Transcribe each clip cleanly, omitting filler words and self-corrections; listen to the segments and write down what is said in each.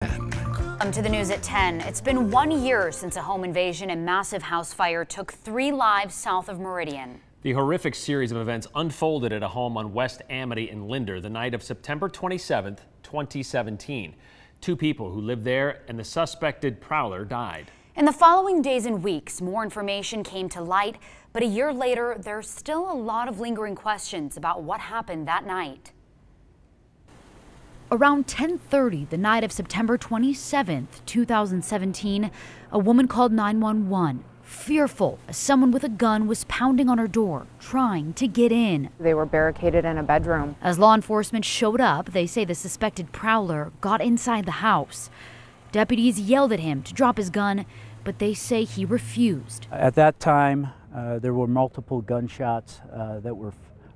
To the news at 10. It's been 1 year since a home invasion and massive house fire took 3 lives south of Meridian. The horrific series of events unfolded at a home on West Amity in Linder the night of September 27th, 2017. 2 people who lived there and the suspected prowler died. In the following days and weeks, more information came to light, but a year later, there's still a lot of lingering questions about what happened that night. Around 10:30 the night of September 27th, 2017, a woman called 911, fearful as someone with a gun was pounding on her door, trying to get in. They were barricaded in a bedroom. As law enforcement showed up, they say the suspected prowler got inside the house. Deputies yelled at him to drop his gun, but they say he refused. At that time, there were multiple gunshots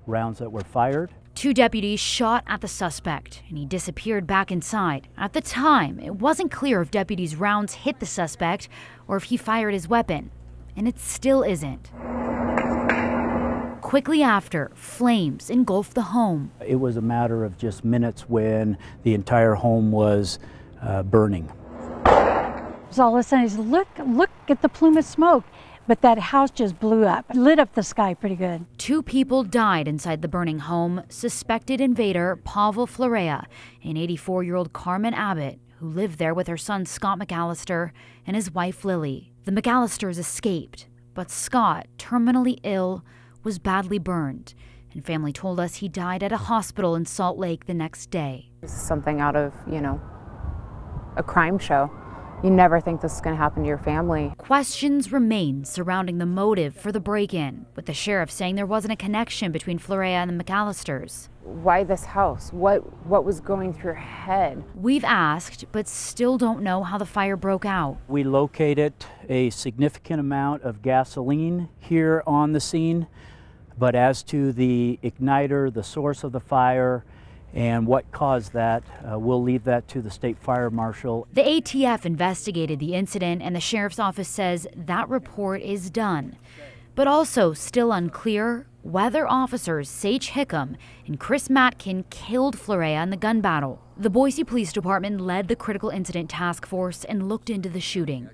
rounds that were fired. 2 deputies shot at the suspect, and he disappeared back inside. At the time, it wasn't clear if deputies' rounds hit the suspect or if he fired his weapon, and it still isn't. Quickly after, flames engulfed the home. It was a matter of just minutes when the entire home was burning. So all of a sudden, I said, look at the plume of smoke. But that house just blew up, lit up the sky pretty good. 2 people died inside the burning home. Suspected invader Pavel Florea and 84-year-old Carmen Abbott, who lived there with her son Scott McAllister and his wife Lily. The McAllisters escaped, but Scott, terminally ill, was badly burned. And family told us he died at a hospital in Salt Lake the next day. This is something out of, a crime show. You never think this is going to happen to your family. Questions remain surrounding the motive for the break-in, with the sheriff saying there wasn't a connection between Florea and the McAllisters. Why this house? What was going through your head? We've asked, but still don't know how the fire broke out. We located a significant amount of gasoline here on the scene, but as to the igniter, the source of the fire, and what caused that, we'll leave that to the state fire marshal. The ATF investigated the incident, and the sheriff's office says that report is done. But also still unclear whether officers Sage Hickam and Chris Matkin killed Florea in the gun battle. The Boise Police Department led the critical incident task force and looked into the shooting.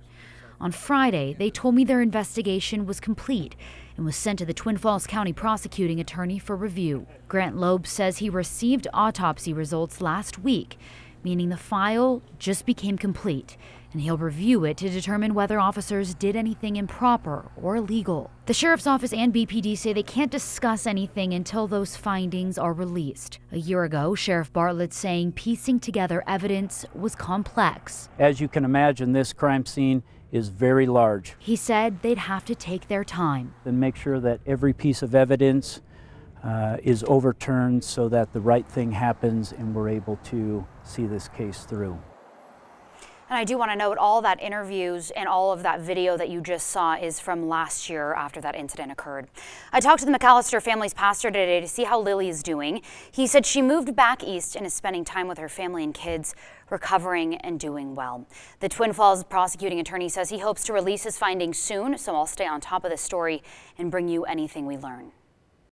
On Friday, they told me their investigation was complete and was sent to the Twin Falls County prosecuting attorney for review. Grant Loeb says he received autopsy results last week, meaning the file just became complete, and he'll review it to determine whether officers did anything improper or illegal. The sheriff's office and BPD say they can't discuss anything until those findings are released. A year ago, Sheriff Bartlett saying piecing together evidence was complex. As you can imagine, this crime scene is very large. He said they'd have to take their time and make sure that every piece of evidence is overturned so that the right thing happens and we're able to see this case through. And I do want to note all that interviews and all of that video that you just saw is from last year after that incident occurred. I talked to the McAllister family's pastor today to see how Lily is doing. He said she moved back east and is spending time with her family and kids, recovering and doing well. The Twin Falls prosecuting attorney says he hopes to release his findings soon, so I'll stay on top of this story and bring you anything we learn.